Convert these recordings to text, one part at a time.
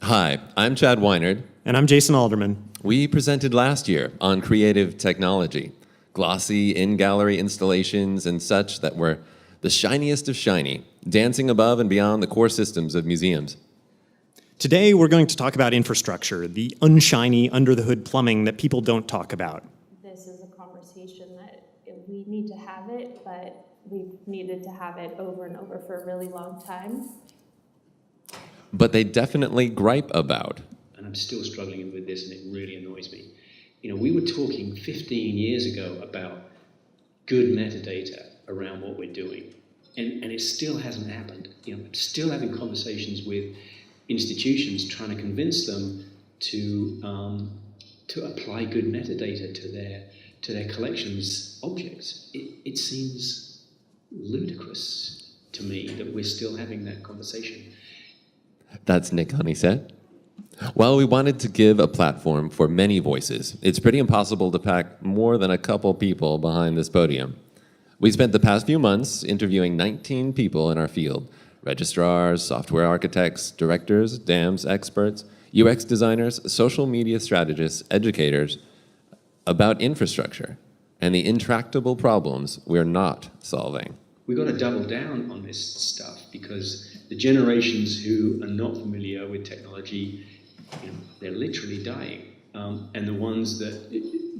Hi, I'm Chad Weinard. And I'm Jason Alderman. We presented last year on creative technology, glossy in-gallery installations and such that were the shiniest of shiny, dancing above and beyond the core systems of museums. Today, we're going to talk about infrastructure, the unshiny, under-the-hood plumbing that people don't talk about. This is a conversation that we need to have it, but we've needed to have it over and over for a really long time. But they definitely gripe about. And I'm still struggling with this, and it really annoys me. You know, we were talking 15 years ago about good metadata around what we're doing, and it still hasn't happened. You know, I'm still having conversations with institutions trying to convince them to apply good metadata to their collections objects. It seems ludicrous to me that we're still having that conversation. That's Nick Honeysett. While we wanted to give a platform for many voices, it's pretty impossible to pack more than a couple people behind this podium. We spent the past few months interviewing 19 people in our field: registrars, software architects, directors, DAMs experts, UX designers, social media strategists, educators, about infrastructure and the intractable problems we're not solving. We've got to double down on this stuff because the generations who are not familiar with technology, you know, they're literally dying. And the ones that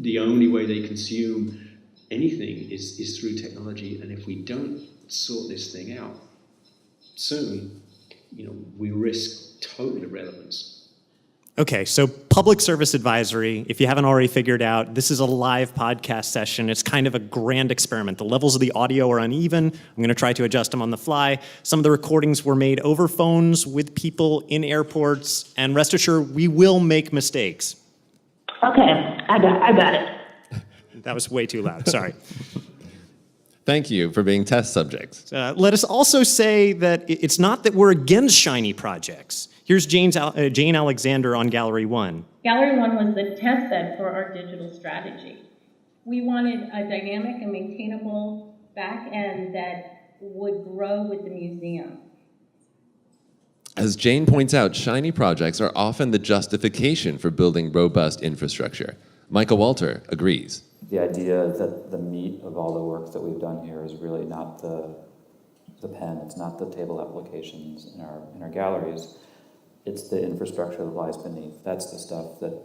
the only way they consume anything is through technology. And if we don't sort this thing out soon, you know, we risk total irrelevance. Okay, so public service advisory, if you haven't already figured out, this is a live podcast session. It's kind of a grand experiment. The levels of the audio are uneven. I'm going to try to adjust them on the fly. Some of the recordings were made over phones with people in airports, and rest assured, we will make mistakes. Okay, I got it. That was way too loud, sorry. Thank you for being test subjects. Let us also say that it's not that we're against shiny projects. Here's Jane Alexander on Gallery 1. Gallery 1 was the test bed for our digital strategy. We wanted a dynamic and maintainable back end that would grow with the museum. As Jane points out, shiny projects are often the justification for building robust infrastructure. Michael Walter agrees. The idea that the meat of all the work that we've done here is really not the pen, it's not the table applications in our galleries, it's the infrastructure that lies beneath. That's the stuff that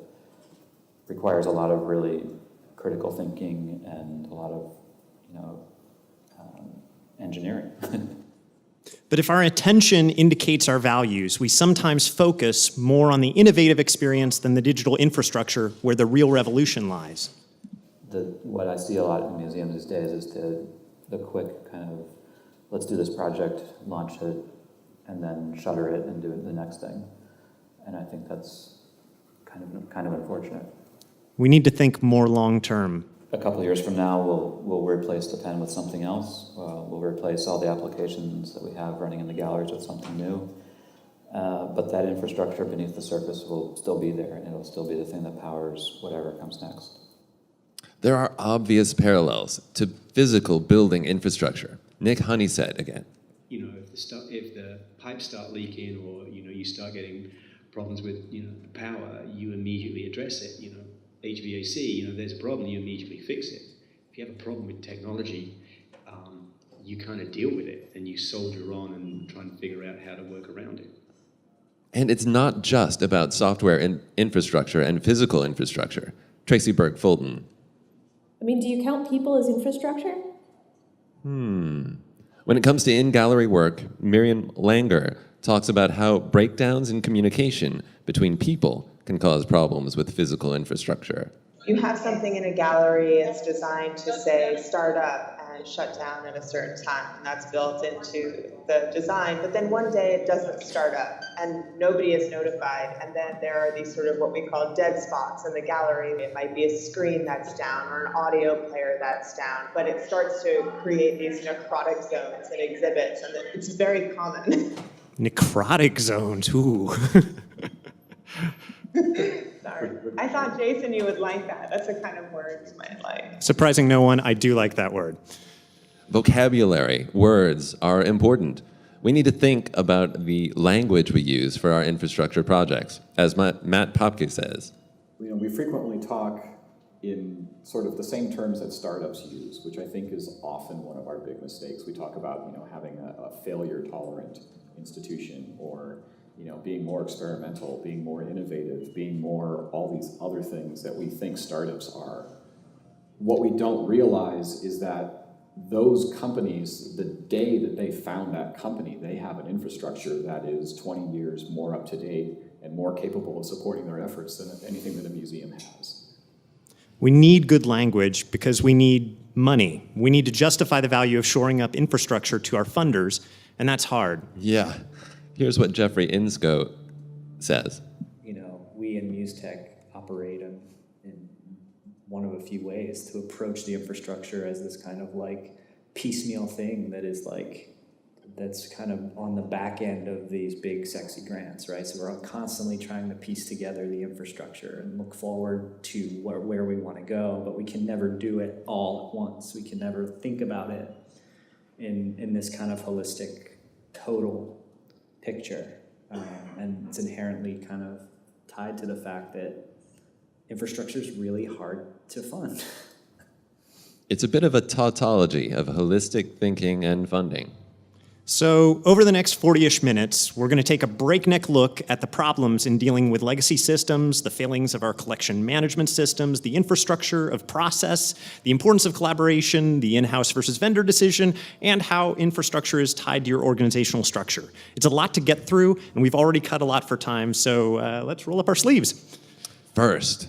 requires a lot of really critical thinking and a lot of, engineering. But if our attention indicates our values, we sometimes focus more on the innovative experience than the digital infrastructure where the real revolution lies. What I see a lot in museums these days is the quick kind of, let's do this project, launch it, and then shutter it and do the next thing. And I think that's kind of unfortunate. We need to think more long-term. A couple of years from now, we'll replace the pen with something else. We'll replace all the applications that we have running in the galleries with something new. But that infrastructure beneath the surface will still be there, and it'll still be the thing that powers whatever comes next. There are obvious parallels to physical building infrastructure. Nick Honeysett again. You know, if the pipes start leaking, or you start getting problems with the power, you immediately address it. HVAC, there's a problem, you immediately fix it. If you have a problem with technology, you kind of deal with it and you soldier on and try and figure out how to work around it. And it's not just about software and infrastructure and physical infrastructure. Tracy Burke-Fulton. I mean, do you count people as infrastructure? When it comes to in-gallery work, Miriam Langer talks about how breakdowns in communication between people can cause problems with physical infrastructure. You have something in a gallery, it's designed to say start up and shut down at a certain time, and that's built into the design, but then one day it doesn't start up and nobody is notified, and then there are these sort of what we call dead spots in the gallery. It might be a screen that's down or an audio player that's down, but it starts to create these necrotic zones and exhibits, and it's very common. Necrotic zones, ooh. Sorry. I thought, Jason, you would like that. That's the kind of word you might like. Surprising no one, I do like that word. Vocabulary, words are important. We need to think about the language we use for our infrastructure projects. As Matt Popke says, we frequently talk in sort of the same terms that startups use, which I think is often one of our big mistakes. We talk about, having a failure-tolerant institution, or, being more experimental, being more innovative, being more all these other things that we think startups are. What we don't realize is that those companies, the day that they found that company, they have an infrastructure that is 20 years more up to date and more capable of supporting their efforts than anything that a museum has. We need good language because we need money. We need to justify the value of shoring up infrastructure to our funders, and that's hard. Yeah. Here's what Jeffrey Inscoe says. We in MuseTech operate in one of a few ways to approach the infrastructure as this kind of like piecemeal thing that is that's kind of on the back end of these big sexy grants, right? So we're constantly trying to piece together the infrastructure and look forward to where we want to go, but we can never do it all at once. We can never think about it in this kind of holistic, total picture. And it's inherently kind of tied to the fact that infrastructure is really hard to fund. It's a bit of a tautology of holistic thinking and funding. So over the next 40-ish minutes, we're going to take a breakneck look at the problems in dealing with legacy systems, the failings of our collection management systems, the infrastructure of process, the importance of collaboration, the in-house versus vendor decision, and how infrastructure is tied to your organizational structure. It's a lot to get through, and we've already cut a lot for time, so let's roll up our sleeves. First,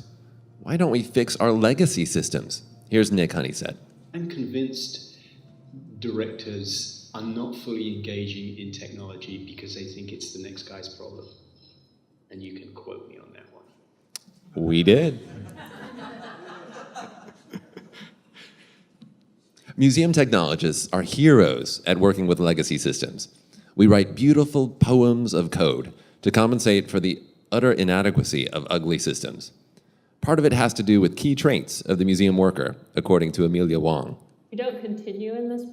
why don't we fix our legacy systems? Here's Nick Honeysett. I'm convinced directors are not fully engaging in technology because they think it's the next guy's problem. And you can quote me on that one. We did. Museum technologists are heroes at working with legacy systems. We write beautiful poems of code to compensate for the utter inadequacy of ugly systems. Part of it has to do with key traits of the museum worker, according to Amelia Wong. You don't continue in this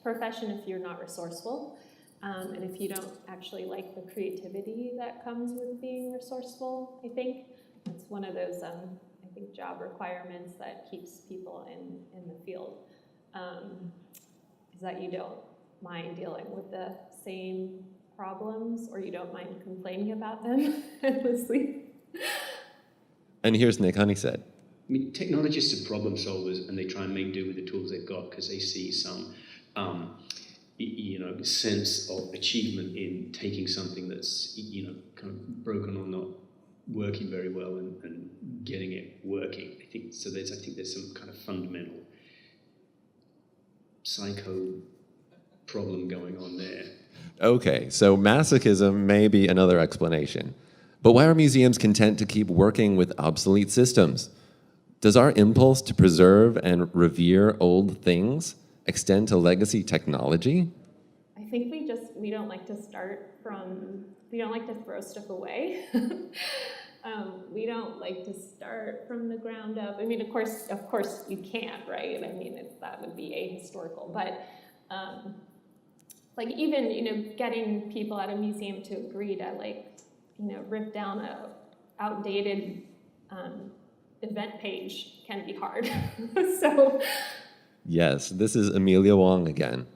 profession if you're not resourceful, and if you don't actually like the creativity that comes with being resourceful. I think it's one of those job requirements that keeps people in the field, is that you don't mind dealing with the same problems, or you don't mind complaining about them endlessly. And here's Nick Honeysett. I mean, technologists are problem solvers, and they try and make do with the tools they've got because they see some, sense of achievement in taking something that's, kind of broken or not working very well and getting it working. I think there's some kind of fundamental psycho problem going on there. Okay, so masochism may be another explanation. But why are museums content to keep working with obsolete systems? Does our impulse to preserve and revere old things extend to legacy technology? I think we don't like to we don't like to throw stuff away. We don't like to start from the ground up. I mean, of course you can't, right? I mean, that would be ahistorical, but even, getting people at a museum to agree to rip down a outdated event page can be hard. So yes, this is Amelia Wong again.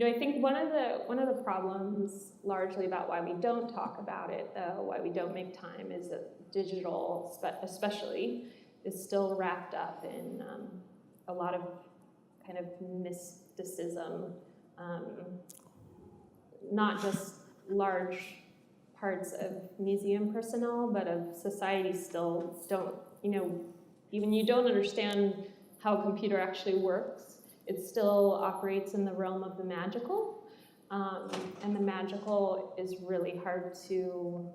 I think one of the problems largely about why we don't talk about it, though, why we don't make time, is that digital, especially, is still wrapped up in a lot of kind of mysticism, not just large parts of museum personnel, but of society still don't, even you don't understand how a computer actually works. It still operates in the realm of the magical, and the magical is really hard to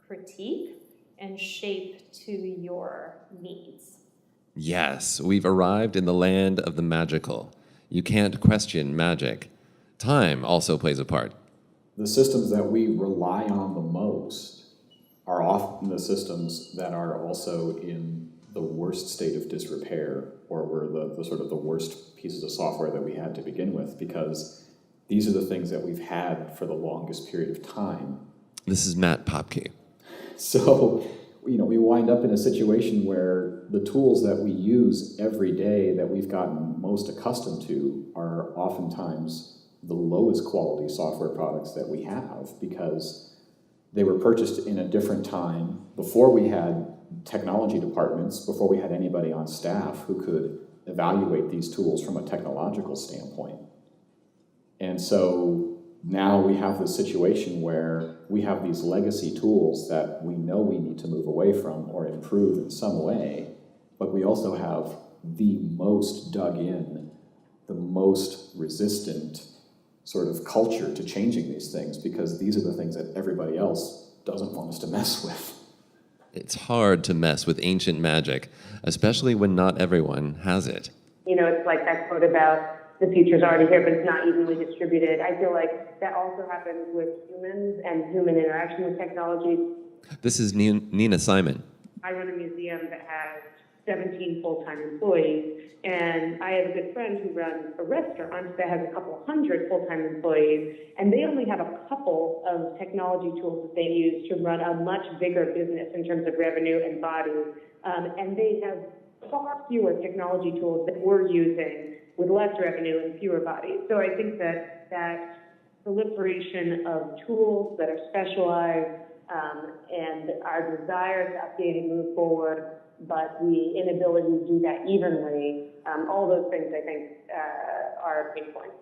critique and shape to your needs. Yes, we've arrived in the land of the magical. You can't question magic. Time also plays a part. The systems that we rely on the most are often the systems that are also in the worst state of disrepair, or were the sort of the worst pieces of software that we had to begin with, because These are the things that we've had for the longest period of time. This is Matt Popke. So, we wind up in a situation where the tools that we use every day that we've gotten most accustomed to are oftentimes the lowest quality software products that we have, because they were purchased in a different time, before we had technology departments, before we had anybody on staff who could evaluate these tools from a technological standpoint. And so now we have this situation where we have these legacy tools that we know we need to move away from or improve in some way, but we also have the most dug in, the most resistant sort of culture to changing these things, because these are the things that everybody else doesn't want us to mess with. It's hard to mess with ancient magic, especially when not everyone has it. It's like that quote about the future's already here, but it's not evenly distributed. I feel like that also happens with humans and human interaction with technology. This is Nina Simon. I run a museum that has 17 full-time employees, and I have a good friend who runs a restaurant that has a couple hundred full-time employees, and they only have a couple of technology tools that they use to run a much bigger business in terms of revenue and bodies, and they have far fewer technology tools that we're using with less revenue and fewer bodies. So I think that proliferation of tools that are specialized and our desire to update and move forward, but the inability to do that evenly, all those things I think are pain points.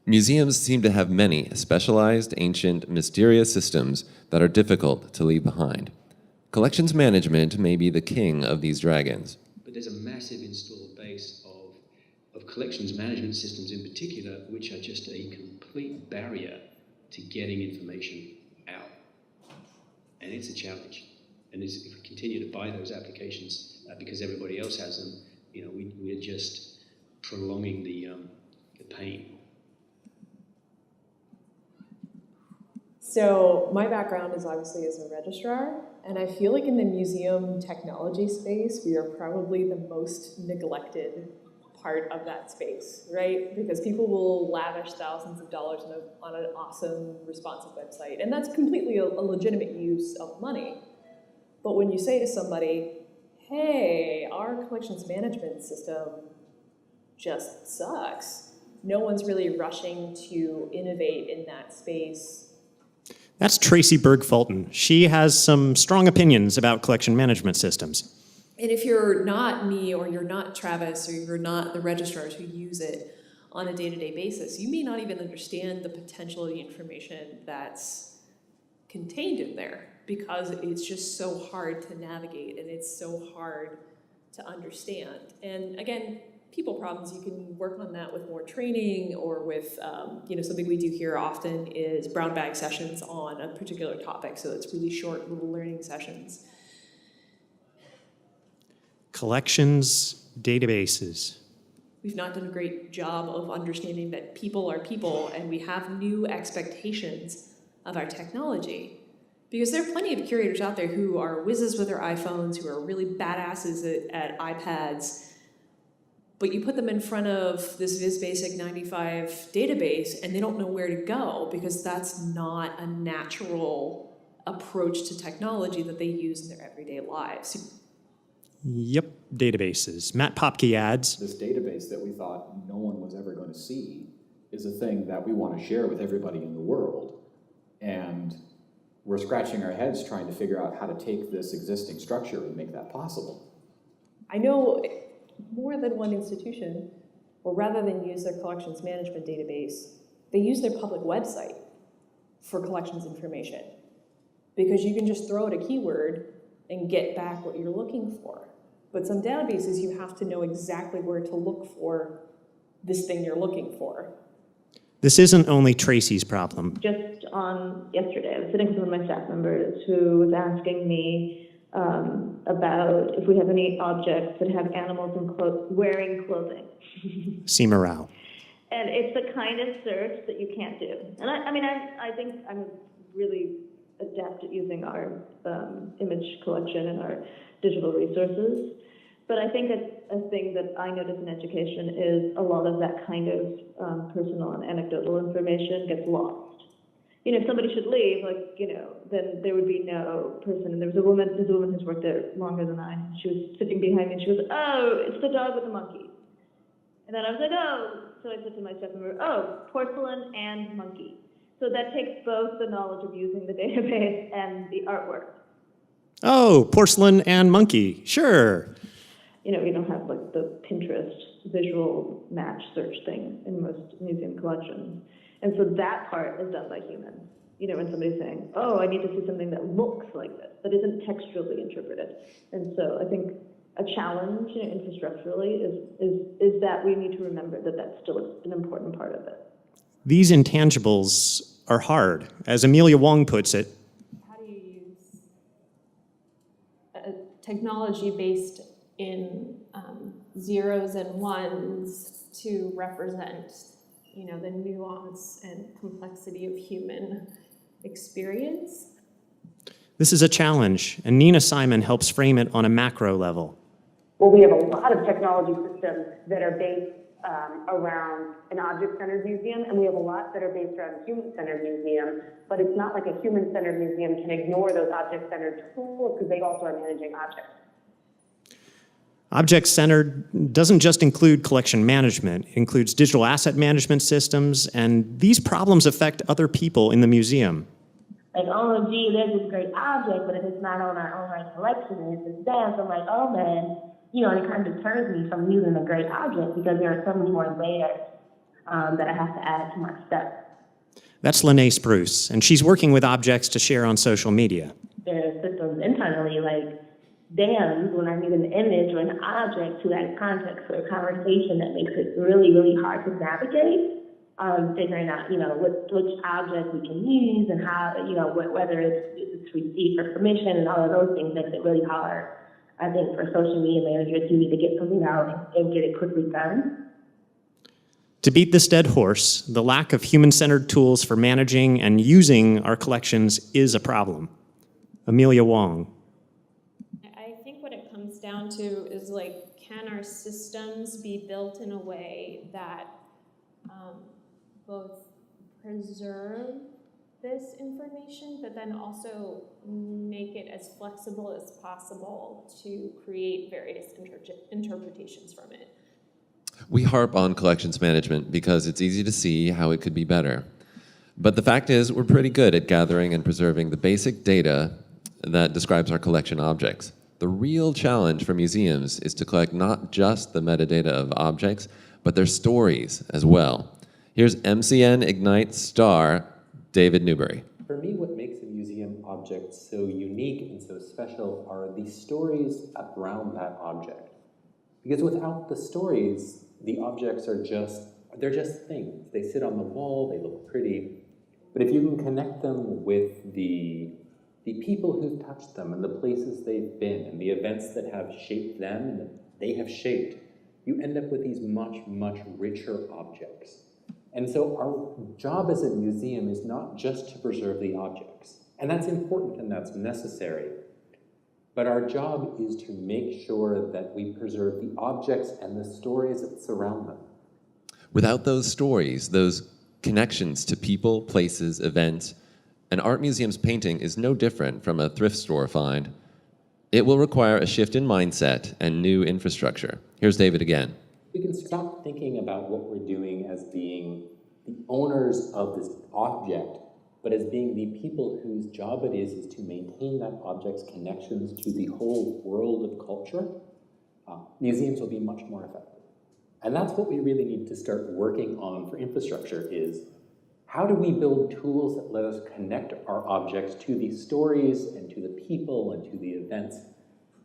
Museums seem to have many specialized, ancient, mysterious systems that are difficult to leave behind. Collections management may be the king of these dragons. But there's a massive installed base of collections management systems in particular, which are just a complete barrier to getting information out. And it's a challenge. And if we continue to buy those applications because everybody else has them, we're just prolonging the pain. So my background is obviously as a registrar, and I feel like in the museum technology space, we are probably the most neglected part of that space, right? Because people will lavish thousands of dollars on an awesome, responsive website, and that's completely a legitimate use of money. But when you say to somebody, hey, our collections management system just sucks, no one's really rushing to innovate in that space. That's Tracy Berg-Fulton. She has some strong opinions about collection management systems. And if you're not me, or you're not Travis, or you're not the registrars who use it on a day-to-day basis, you may not even understand the potential of the information that's contained in there, because it's just so hard to navigate and it's so hard to understand. And again, people problems, you can work on that with more training, or with, something we do here often is brown bag sessions on a particular topic. So it's really short little learning sessions. Collections, databases. We've not done a great job of understanding that people are people, and we have new expectations of our technology. Because there are plenty of curators out there who are whizzes with their iPhones, who are really badasses at iPads, but you put them in front of this VisBasic 95 database and they don't know where to go, because that's not a natural approach to technology that they use in their everyday lives. Yep, databases. Matt Popke adds, This database that we thought no one was ever going to see is a thing that we want to share with everybody in the world. And we're scratching our heads trying to figure out how to take this existing structure and make that possible. I know more than one institution, or rather than use their collections management database, they use their public website for collections information, because you can just throw out a keyword and get back what you're looking for. But some databases, you have to know exactly where to look for this thing you're looking for. this isn't only Tracy's problem. Just on yesterday, I was sitting with one of my staff members who was asking me about if we have any objects that have animals in wearing clothing. Seema Rao. And it's the kind of search that you can't do. And I think I'm really adept at using our image collection and our digital resources. But I think a thing that I notice in education is a lot of that kind of personal and anecdotal information gets lost. You know, if somebody should leave, like, you know, then there would be no person. And there's a woman who's worked there longer than I. She was sitting behind me and she was, oh, it's the dog with the monkey. And then I was like, oh, so I said to my staff member, oh, porcelain and monkey. So that takes both the knowledge of using the database and the artwork. Oh, porcelain and monkey, sure. You know, we don't have like the Pinterest visual match search thing in most museum collections. And so that part is done by humans. You know, when somebody's saying, oh, I need to see something that looks like this, that isn't textually interpreted. And so I think a challenge, you know, infrastructurally is that we need to remember that that's still an important part of it. These intangibles are hard. As Amelia Wong puts it, how do you use technology based in zeros and ones to represent, you know, the nuance and complexity of human experience? this is a challenge, and Nina Simon helps frame it on a macro level. Well, we have a lot of technology systems that are based around an object-centered museum, and we have a lot that are based around a human-centered museum, but it's not like a human-centered museum can ignore those object-centered tools because they also are managing objects. Object-centered doesn't just include collection management. It includes digital asset management systems, and these problems affect other people in the museum. Like, oh, gee, there's this great object, but if it's not on our own right collection and it's just there, so I'm like, oh, man, you know, and it kind of deters me from using a great object because there are so many more layers that I have to add to my stuff. That's Lene Spruce, and she's working with objects to share on social media. There are systems internally, like dams, when I need an image or an object to add context for a conversation that makes it really, really hard to navigate. Figuring out, you know, which object we can use and how, you know, whether it's received for permission and all of those things makes it really hard. I think for social media managers, you need to get something out and get it quickly done. To beat this dead horse, the lack of human-centered tools for managing and using our collections is a problem. Amelia Wong. I think what it comes down to is, like, can our systems be built in a way that both preserve this information, but then also make it as flexible as possible to create various interpretations from it. We harp on collections management because it's easy to see how it could be better. But the fact is, we're pretty good at gathering and preserving the basic data that describes our collection objects. The real challenge for museums is to collect not just the metadata of objects, but their stories as well. Here's MCN Ignite star David Newberry. For me, what makes a museum object so unique and so special are the stories around that object. Because without the stories, the objects are they're just things. They sit on the wall, they look pretty. But if you can connect them with the people who've touched them and the places they've been and the events that have shaped them and that they have shaped, you end up with these much, much richer objects. And so our job as a museum is not just to preserve the objects, and that's important and that's necessary, but our job is to make sure that we preserve the objects and the stories that surround them. Without those stories, those connections to people, places, events, an art museum's painting is no different from a thrift store find. It will require a shift in mindset and new infrastructure. Here's David again. We can stop thinking about what we're doing as being the owners of this object, but as being the people whose job it is to maintain that object's connections to the whole world of culture. Museums will be much more effective. And that's what we really need to start working on for infrastructure is, how do we build tools that let us connect our objects to the stories and to the people and to the events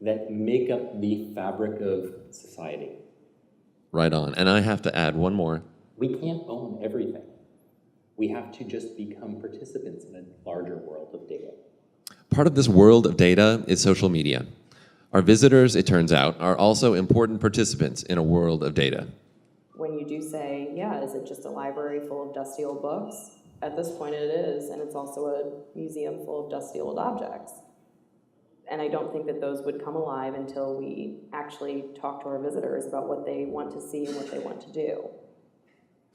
that make up the fabric of society? Right on. And I have to add one more. We can't own everything. We have to just become participants in a larger world of data. Part of this world of data is social media. Our visitors, it turns out, are also important participants in a world of data. When you do say, yeah, is it just a library full of dusty old books? At this point it is, and it's also a museum full of dusty old objects. And I don't think that those would come alive until we actually talk to our visitors about what they want to see and what they want to do.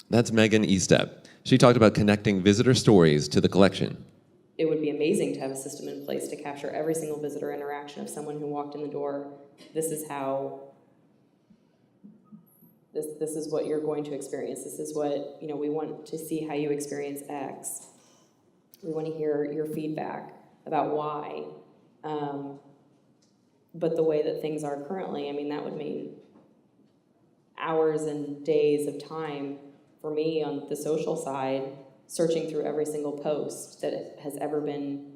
That's Megan Estep. She talked about connecting visitor stories to the collection. It would be amazing to have a system in place to capture every single visitor interaction of someone who walked in the door. This is what you're going to experience. This is what, we want to see how you experience X. We want to hear your feedback about why. But the way that things are currently, that would mean hours and days of time for me on the social side, searching through every single post that has ever been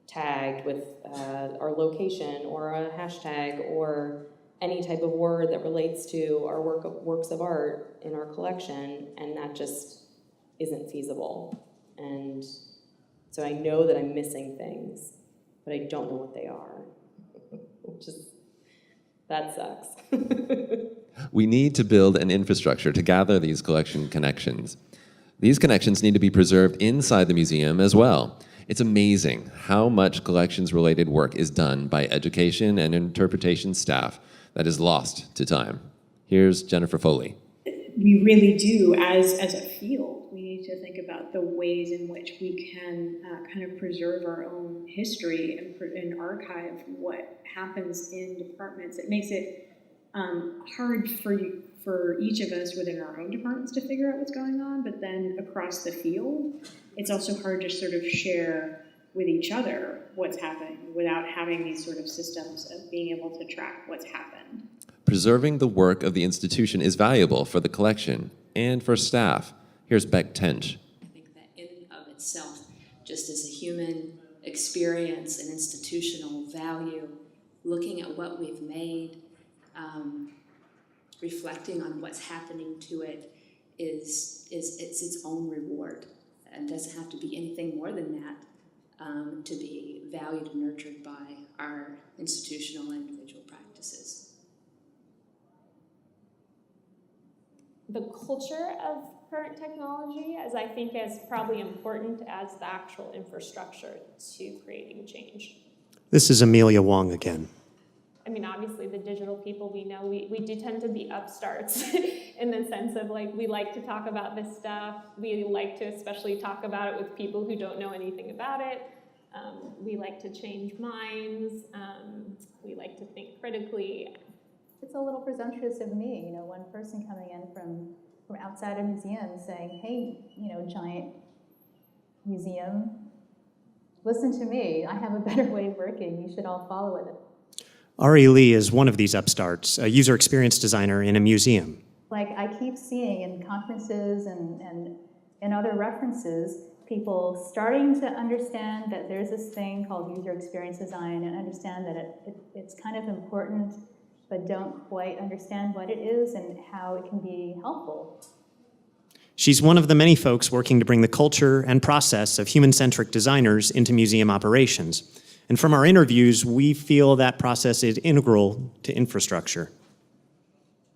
tagged with our location or a hashtag or any type of word that relates to our works of art in our collection, and that just isn't feasible. And so I know that I'm missing things, but I don't know what they are. That sucks. We need to build an infrastructure to gather these collection connections. These connections need to be preserved inside the museum as well. It's amazing how much collections-related work is done by education and interpretation staff that is lost to time. Here's Jennifer Foley. We really do, as a field, we need to think about the ways in which we can kind of preserve our own history and archive what happens in departments. It makes it hard for each of us within our own departments to figure out what's going on, but then across the field, it's also hard to sort of share with each other what's happening without having these sort of systems of being able to track what's happened. Preserving the work of the institution is valuable for the collection and for staff. Here's Beck Tench. I think that in and of itself, just as a human experience and institutional value, looking at what we've made, reflecting on what's happening to it is its own reward, and doesn't have to be anything more than that to be valued and nurtured by our institutional and individual practices. The culture of current technology, as I think, is probably important as the actual infrastructure to creating change. This is Amelia Wong again. Obviously the digital people we know, we do tend to be upstarts in the sense of we like to talk about this stuff. We like to especially talk about it with people who don't know anything about it. We like to change minds. We like to think critically. It's a little presumptuous of me, one person coming in from outside a museum saying, hey, giant museum, listen to me, I have a better way of working, you should all follow it. Ari Lee is one of these upstarts, a user experience designer in a museum. I keep seeing in conferences and in other references, people starting to understand that there's this thing called user experience design and understand that it's kind of important, but don't quite understand what it is and how it can be helpful. She's one of the many folks working to bring the culture and process of human-centric designers into museum operations. And from our interviews, we feel that process is integral to infrastructure.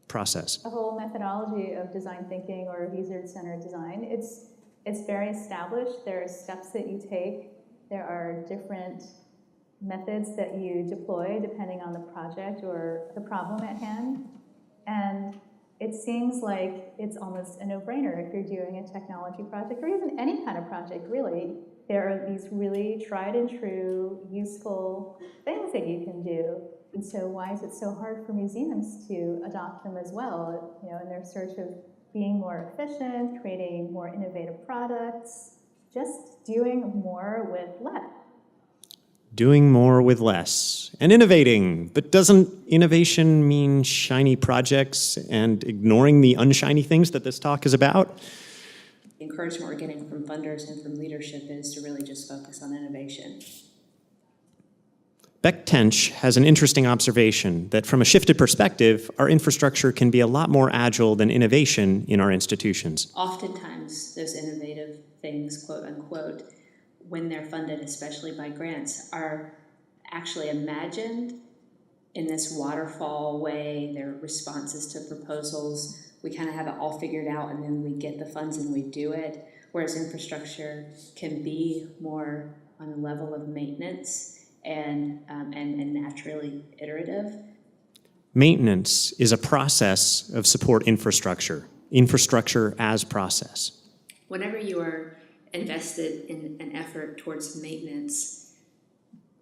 Process. The whole methodology of design thinking or user-centered design, it's very established. There are steps that you take. There are different methods that you deploy depending on the project or the problem at hand. And it seems like it's almost a no-brainer if you're doing a technology project or even any kind of project, really. There are these really tried and true, useful things that you can do. And so why is it so hard for museums to adopt them as well, in their search of being more efficient, creating more innovative products, just doing more with less? Doing more with less and innovating, but doesn't innovation mean shiny projects and ignoring the unshiny things that this talk is about? The encouragement we're getting from funders and from leadership is to really just focus on innovation. Beck Tench has an interesting observation that from a shifted perspective, our infrastructure can be a lot more agile than innovation in our institutions. Oftentimes, those innovative things, quote unquote, when they're funded, especially by grants, are actually imagined in this waterfall way. They're responses to proposals. We kind of have it all figured out, and then we get the funds and we do it. Whereas infrastructure can be more on a level of maintenance and naturally iterative. Maintenance is a process of support infrastructure as process. Whenever you are invested in an effort towards maintenance,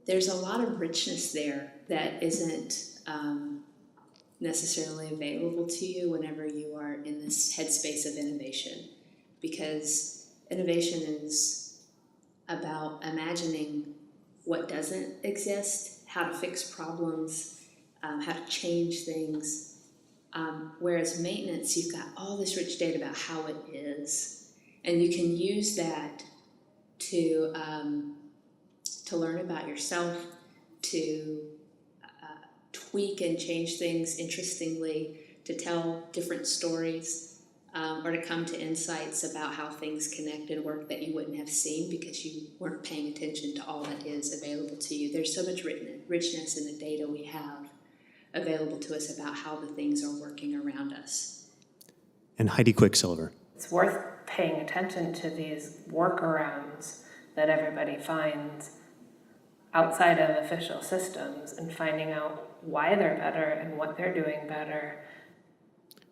there's a lot of richness there that isn't necessarily available to you whenever you are in this headspace of innovation, because innovation is about imagining what doesn't exist, how to fix problems, how to change things. Whereas maintenance, you've got all this rich data about how it is, and you can use that to learn about yourself, to tweak and change things interestingly, to tell different stories, or to come to insights about how things connect and work that you wouldn't have seen because you weren't paying attention to all that is available to you. There's so much richness in the data we have available to us about how the things are working around us. And Heidi Quicksilver. It's worth paying attention to these workarounds that everybody finds outside of official systems and finding out why they're better and what they're doing better.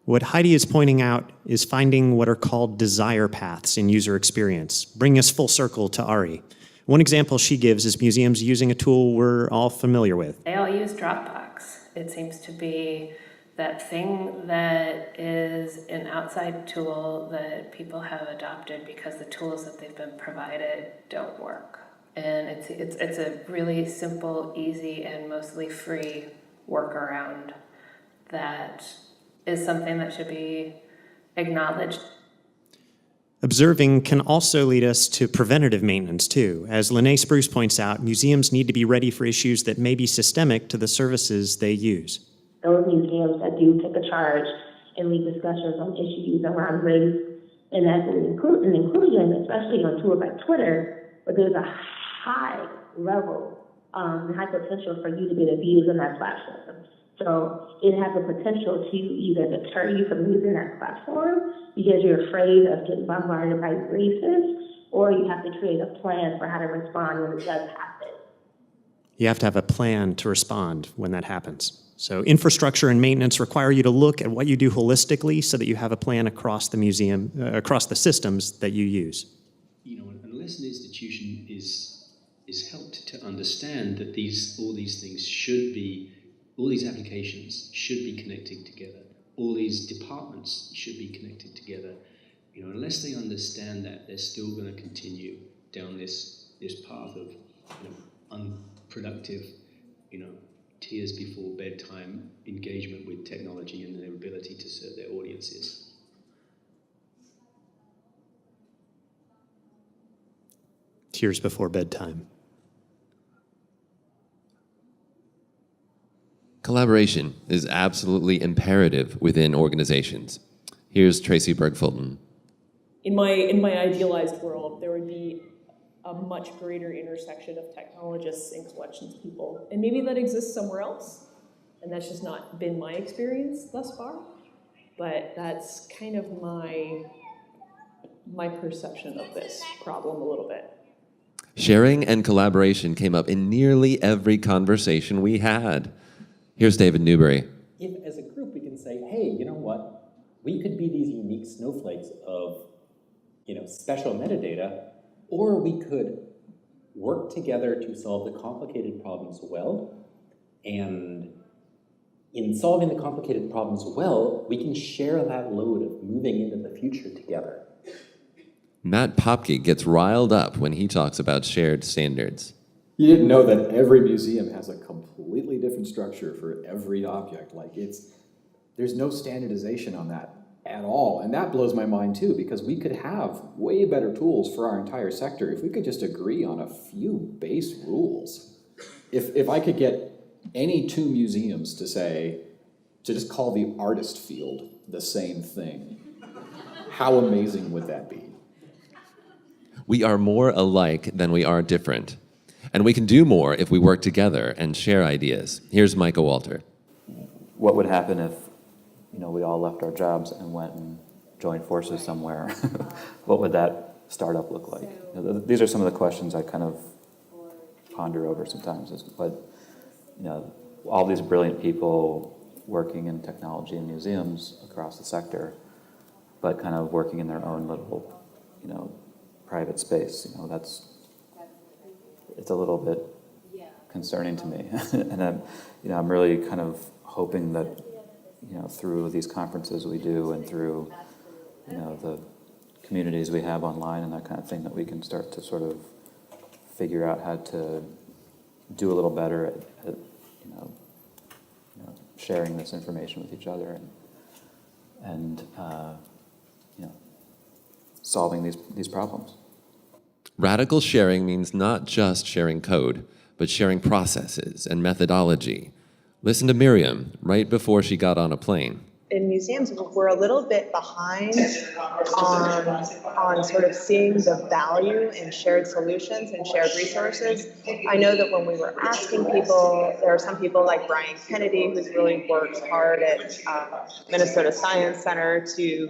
What Heidi is pointing out is finding what are called desire paths in user experience, bringing us full circle to Ari. One example she gives is museums using a tool we're all familiar with. They all use Dropbox. It seems to be that thing that is an outside tool that people have adopted because the tools that they've been provided don't work. And it's a really simple, easy, and mostly free workaround that is something that should be acknowledged. Observing can also lead us to preventative maintenance, too. As Lene Spruce points out, museums need to be ready for issues that may be systemic to the services they use. Those museums that do take a charge and lead discussions on issues around race and equity and inclusion, especially on tools like Twitter, where there's a high level, high potential for you to get abused in that platform. So it has the potential to either deter you from using that platform because you're afraid of getting bombarded by racists, or you have to create a plan for how to respond when it does happen. You have to have a plan to respond when that happens. So infrastructure and maintenance require you to look at what you do holistically so that you have a plan across the museum, across the systems that you use. You know, unless an institution is helped to understand that all these things should be, all these applications should be connected together, all these departments should be connected together, you know, unless they understand that, they're still going to continue down this path of, you know, unproductive, you know, tears before bedtime engagement with technology and their ability to serve their audiences. Tears before bedtime. Collaboration is absolutely imperative within organizations. Here's Tracy Berg-Fulton. In my idealized world, there would be a much greater intersection of technologists and collections people. And maybe that exists somewhere else, and that's just not been my experience thus far. But that's kind of my perception of this problem a little bit. Sharing and collaboration came up in nearly every conversation we had. Here's David Newberry. If as a group we can say, hey, you know what? We could be these unique snowflakes of, you know, special metadata, or we could work together to solve the complicated problems well. And in solving the complicated problems well, we can share that load of moving into the future together. Matt Popke gets riled up when he talks about shared standards. You didn't know that every museum has a completely different structure for every object. Like there's no standardization on that at all. And that blows my mind too, because we could have way better tools for our entire sector if we could just agree on a few base rules. If I could get any two museums to just call the artist field the same thing, how amazing would that be? We are more alike than we are different. And we can do more if we work together and share ideas. Here's Micah Walter. What would happen if, you know, we all left our jobs and went and joined forces somewhere? What would that startup look like? These are some of the questions I kind of ponder over sometimes. But all these brilliant people working in technology and museums across the sector, but kind of working in their own little, private space. It's a little bit concerning to me, and I'm really kind of hoping that through these conferences we do and through the communities we have online and that kind of thing, that we can start to sort of figure out how to do a little better at sharing this information with each other and solving these problems. Radical sharing means not just sharing code, but sharing processes and methodology. Listen to Miriam right before she got on a plane. In museums, we're a little bit behind on sort of seeing the value in shared solutions and shared resources. I know that when we were asking people, there are some people like Brian Kennedy, who's really worked hard at Minnesota Science Center to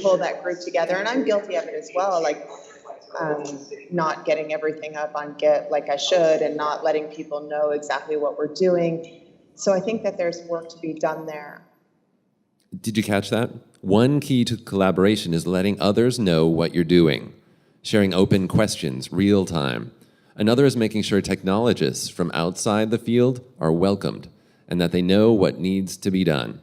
pull that group together, and I'm guilty of it as well, like not getting everything up on Git like I should and not letting people know exactly what we're doing. So I think that there's work to be done there. Did you catch that? One key to collaboration is letting others know what you're doing, sharing open questions real time. Another is making sure technologists from outside the field are welcomed and that they know what needs to be done.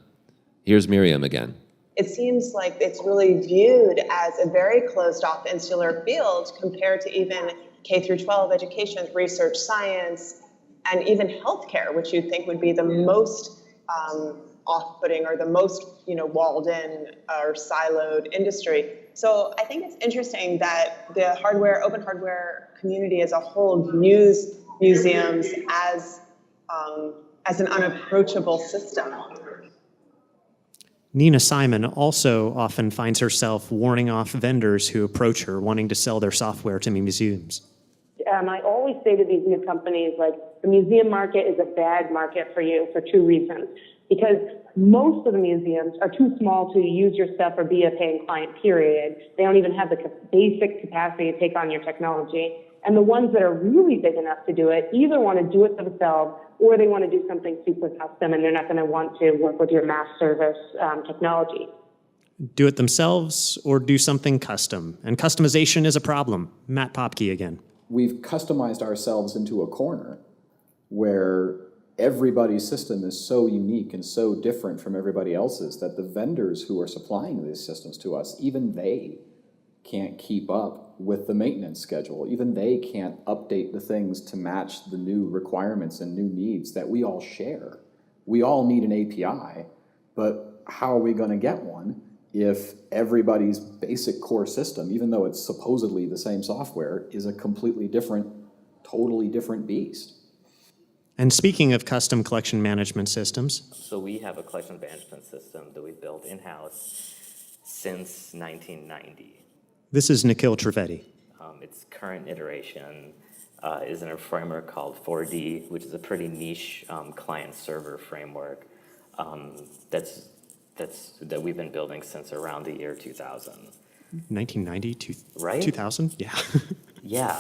Here's Miriam again. It seems like it's really viewed as a very closed-off insular field compared to even K through 12 education, research, science, and even healthcare, which you'd think would be the most off-putting or the most walled-in or siloed industry. So I think it's interesting that the open hardware community as a whole views museums as an unapproachable system. Nina Simon also often finds herself warning off vendors who approach her wanting to sell their software to museums. I always say to these new companies, like, the museum market is a bad market for you for two reasons. Because most of the museums are too small to use your stuff or be a paying client, period. They don't even have the basic capacity to take on your technology. And the ones that are really big enough to do it either want to do it themselves or they want to do something super custom and they're not going to want to work with your mass service technology. Do it themselves or do something custom. And customization is a problem. Matt Popke again. We've customized ourselves into a corner where everybody's system is so unique and so different from everybody else's that the vendors who are supplying these systems to us, even they can't keep up with the maintenance schedule. Even they can't update the things to match the new requirements and new needs that we all share. We all need an API, but how are we going to get one if everybody's basic core system, even though it's supposedly the same software, is a completely different, totally different beast? And speaking of custom collection management systems. So we have a collection management system that we built in-house since 1990. This is Nikhil Trivedi. Its current iteration is in a framework called 4D, which is a pretty niche client-server framework that we've been building since around the year 2000. 1990, right? 2000? Yeah. Yeah,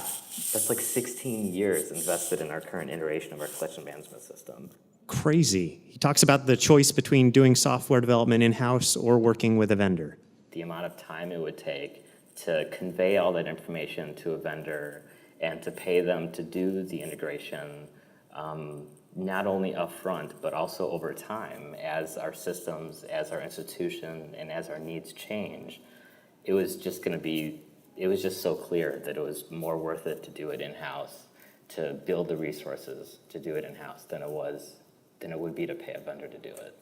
that's like 16 years invested in our current iteration of our collection management system. Crazy. He talks about the choice between doing software development in-house or working with a vendor. The amount of time it would take to convey all that information to a vendor and to pay them to do the integration, not only upfront, but also over time as our systems, as our institution, and as our needs change. It was just so clear that it was more worth it to do it in-house, to build the resources to do it in-house than it would be to pay a vendor to do it.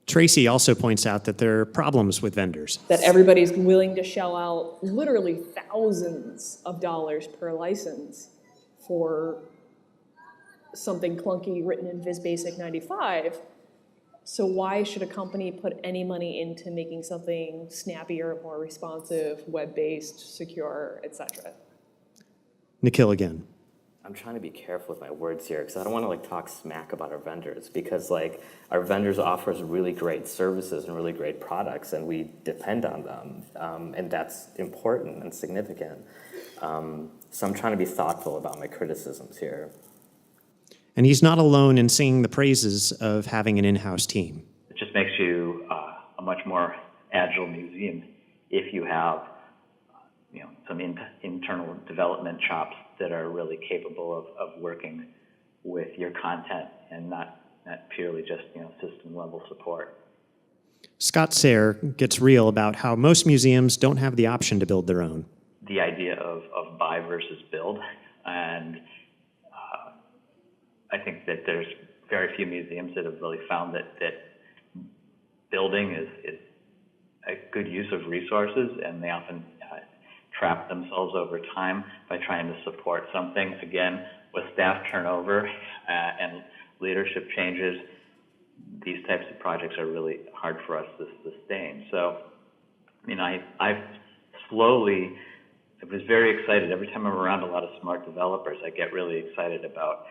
Tracy also points out that there are problems with vendors. That everybody's willing to shell out literally thousands of dollars per license for something clunky written in VisBasic 95. So why should a company put any money into making something snappier, more responsive, web-based, secure, etc.? Nikhil again. I'm trying to be careful with my words here because I don't want to talk smack about our vendors because our vendors offer us really great services and really great products and we depend on them and that's important and significant. So I'm trying to be thoughtful about my criticisms here. And he's not alone in singing the praises of having an in-house team. It just makes you a much more agile museum if you have some internal development chops that are really capable of working with your content and not purely just system level support. Scott Sayre gets real about how most museums don't have the option to build their own. The idea of buy versus build, and I think that there's very few museums that have really found that building is a good use of resources, and they often trap themselves over time by trying to support something. Again, with staff turnover and leadership changes, these types of projects are really hard for us to sustain. So, I was very excited. Every time I'm around a lot of smart developers, I get really excited about,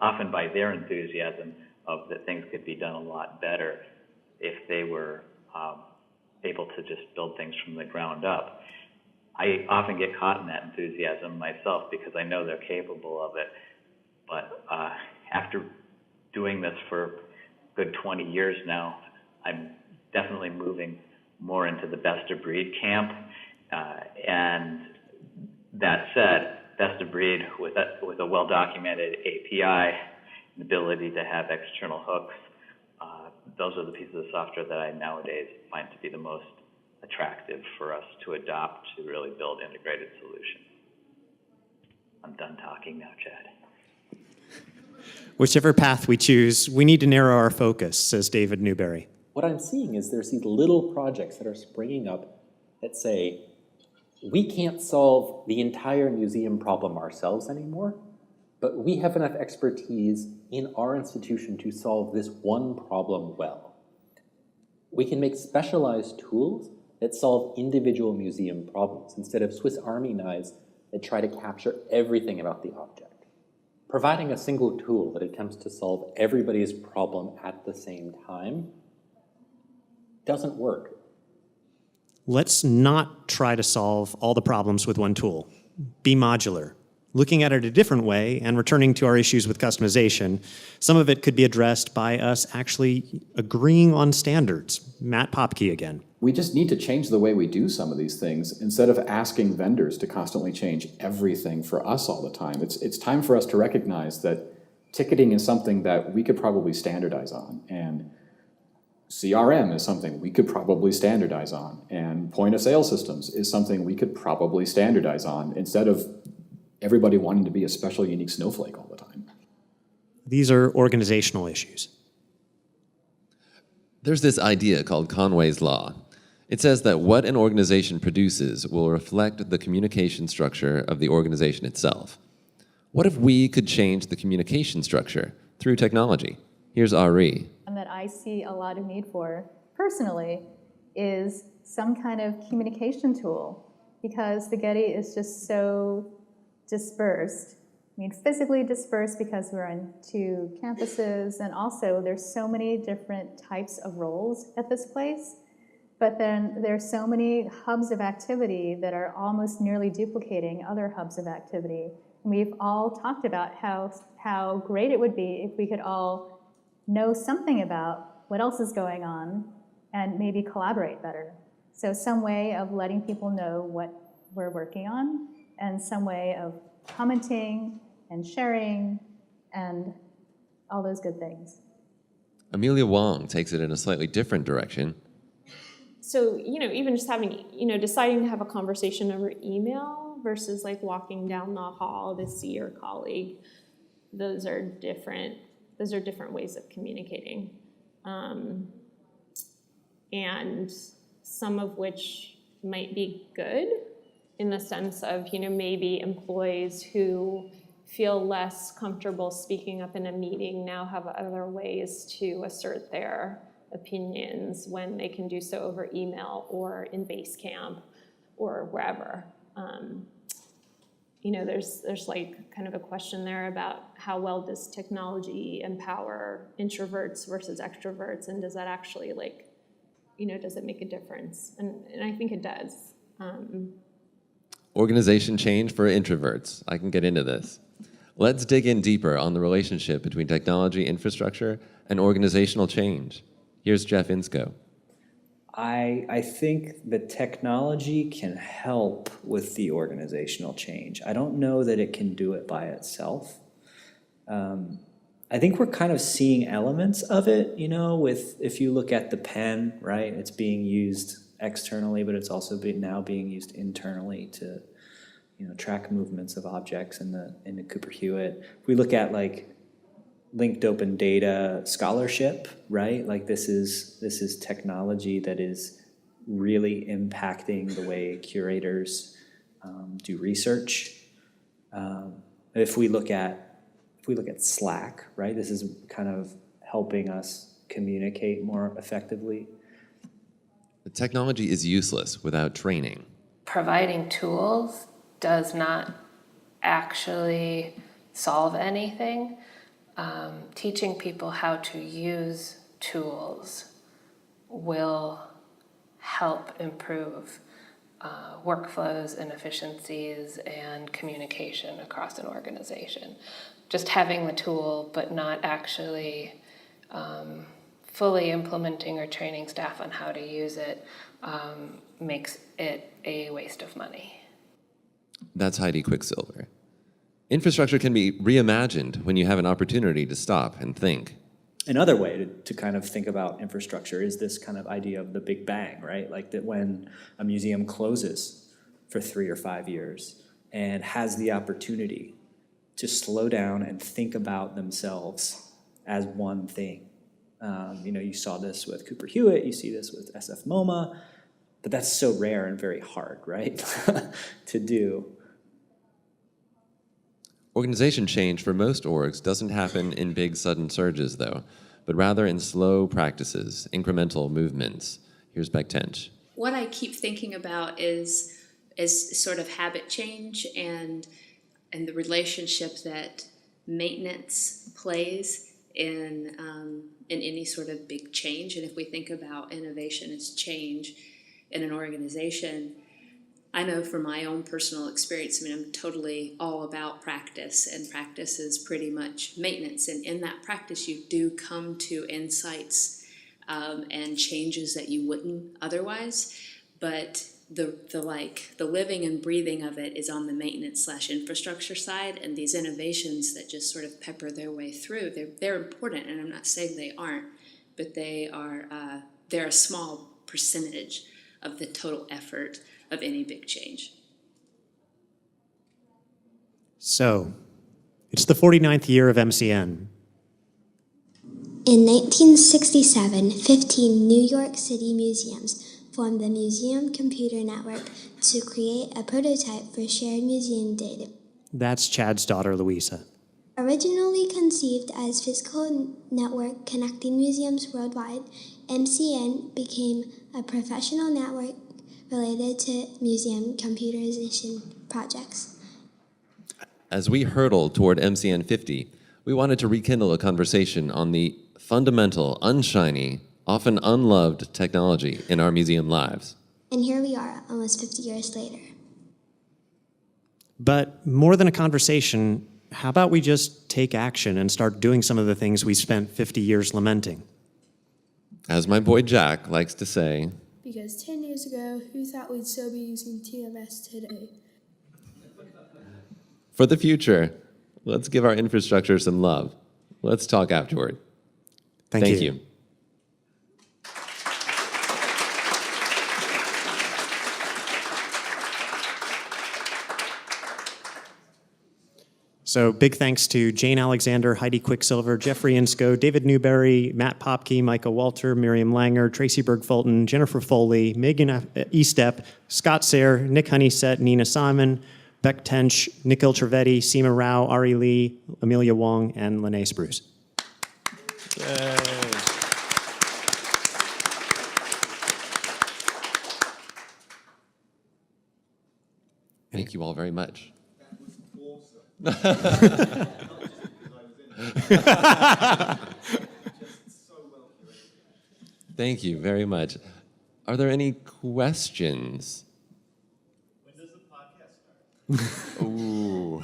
often by their enthusiasm of that things could be done a lot better if they were able to just build things from the ground up. I often get caught in that enthusiasm myself because I know they're capable of it. But after doing this for a good 20 years now, I'm definitely moving more into the best of breed camp. And that said, best of breed with a well-documented API, the ability to have external hooks, those are the pieces of software that I nowadays find to be the most attractive for us to adopt to really build integrated solutions. I'm done talking now, Chad. Whichever path we choose, we need to narrow our focus, says David Newberry. What I'm seeing is there's these little projects that are springing up that say, we can't solve the entire museum problem ourselves anymore, but we have enough expertise in our institution to solve this one problem well. We can make specialized tools that solve individual museum problems instead of Swiss Army knives that try to capture everything about the object. Providing a single tool that attempts to solve everybody's problem at the same time doesn't work. Let's not try to solve all the problems with one tool. Be modular. Looking at it a different way and returning to our issues with customization, some of it could be addressed by us actually agreeing on standards. Matt Popke again. We just need to change the way we do some of these things instead of asking vendors to constantly change everything for us all the time. It's time for us to recognize that ticketing is something that we could probably standardize on, and CRM is something we could probably standardize on, and point of sale systems is something we could probably standardize on instead of everybody wanting to be a special, unique snowflake all the time. These are organizational issues. There's this idea called Conway's Law. It says that what an organization produces will reflect the communication structure of the organization itself. What if we could change the communication structure through technology? Here's Ari. And that I see a lot of need for, personally, is some kind of communication tool, because the Getty is just so dispersed. I mean, physically dispersed because we're on 2 campuses, and also there's so many different types of roles at this place. But then there's so many hubs of activity that are almost nearly duplicating other hubs of activity. And we've all talked about how great it would be if we could all know something about what else is going on and maybe collaborate better. So some way of letting people know what we're working on, and some way of commenting and sharing and all those good things. Amelia Wong takes it in a slightly different direction. So, even just having, deciding to have a conversation over email versus like walking down the hall to see your colleague, those are different ways of communicating. And some of which might be good in the sense of, maybe employees who feel less comfortable speaking up in a meeting now have other ways to assert their opinions when they can do so over email or in Basecamp or wherever. There's like kind of a question there about how well does technology empower introverts versus extroverts, and does that actually does it make a difference? And I think it does. Organization change for introverts. I can get into this. Let's dig in deeper on the relationship between technology infrastructure and organizational change. Here's Jeff Insko. I think the technology can help with the organizational change. I don't know that it can do it by itself. I think we're kind of seeing elements of it, with, if you look at the pen, right, it's being used externally, but it's also now being used internally to, track movements of objects in the Cooper Hewitt. If we look at like linked open data scholarship, right? Like this is technology that is really impacting the way curators do research. If we look at Slack, right? This is kind of helping us communicate more effectively. The technology is useless without training. Providing tools does not actually solve anything. Teaching people how to use tools will help improve workflows and efficiencies and communication across an organization. Just having the tool but not actually fully implementing or training staff on how to use it makes it a waste of money. That's Heidi Quicksilver. Infrastructure can be reimagined when you have an opportunity to stop and think. Another way to kind of think about infrastructure is this kind of idea of the Big Bang, right? Like that when a museum closes for 3 or 5 years and has the opportunity to slow down and think about themselves as one thing. You saw this with Cooper Hewitt, you see this with SF MoMA, but that's so rare and very hard, right, to do. Organization change for most orgs doesn't happen in big sudden surges, though, but rather in slow practices, incremental movements. Here's Beck Tench. What I keep thinking about is sort of habit change and the relationship that maintenance plays in any sort of big change. And if we think about innovation as change in an organization, I know from my own personal experience, I'm totally all about practice, and practice is pretty much maintenance. And in that practice, you do come to insights and changes that you wouldn't otherwise. But the living and breathing of it is on the maintenance/infrastructure side, and these innovations that just sort of pepper their way through, they're important, and I'm not saying they aren't, but they're a small percentage of the total effort of any big change. So, it's the 49th year of MCN. In 1967, 15 New York City museums formed the Museum Computer Network to create a prototype for shared museum data. That's Chad's daughter, Louisa. Originally conceived as physical network connecting museums worldwide, MCN became a professional network related to museum computerization projects. As we hurtle toward MCN50, we wanted to rekindle a conversation on the fundamental, unshiny, often unloved technology in our museum lives. And here we are, almost 50 years later. But more than a conversation, how about we just take action and start doing some of the things we spent 50 years lamenting? As my boy Jack likes to say, because 10 years ago, who thought we'd still be using TMS today? for the future, let's give our infrastructure some love. Let's talk afterward. Thank you. So big thanks to Jane Alexander, Heidi Quicksilver, Jeffrey Insko, David Newberry, Matt Popke, Micah Walter, Miriam Langer, Tracy Berg-Fulton, Jennifer Foley, Megan Estep, Scott Sayre, Nick Honeysett, Nina Simon, Beck Tench, Nikhil Trivedi, Seema Rao, Ari Lee, Amelia Wong, and Lene Spruce. Yay. Thank you all very much. Thank you very much. Are there any questions? When does the podcast start? Ooh.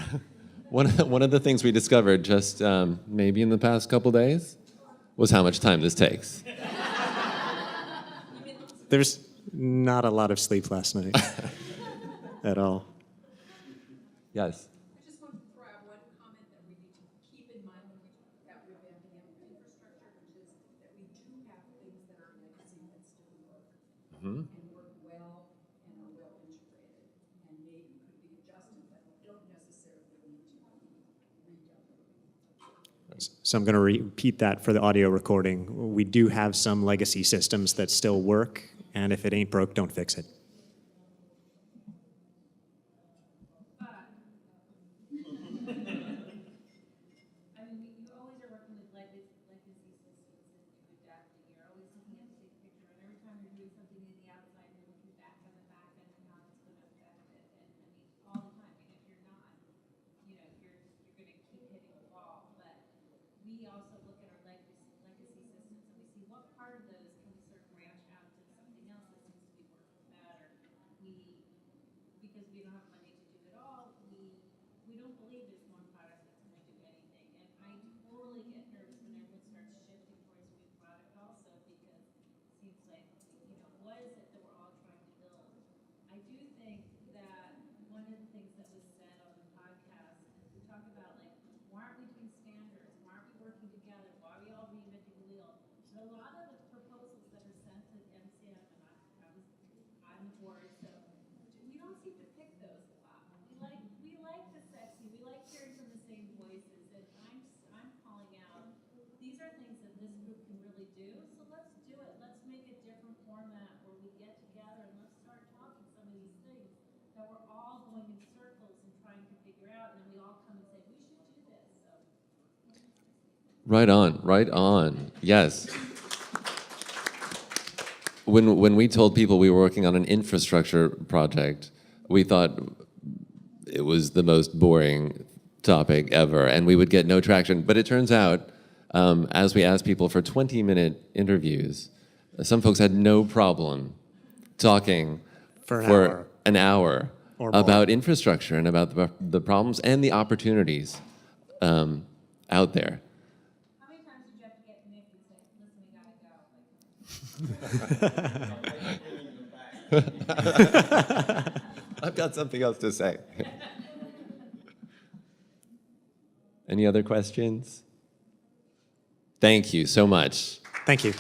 One of the things we discovered just maybe in the past couple days was how much time this takes. There's not a lot of sleep last night at all. Yes. I just want to throw out one comment that we need to keep in mind when we talk about revamping infrastructure, which is that we do have things that are legacy that still work and work well and are well integrated and maybe could be adjusted, but don't necessarily need to be redone. So I'm going to repeat that for the audio recording. We do have some legacy systems that still work, and if it ain't broke, don't fix it. Right on, right on. Yes. When we told people we were working on an infrastructure project, we thought it was the most boring topic ever, and we would get no traction. But it turns out, as we asked people for 20-minute interviews, some folks had no problem talking for an hour about infrastructure and about the problems and the opportunities out there. I've got something else to say. Any other questions? Thank you so much. Thank you.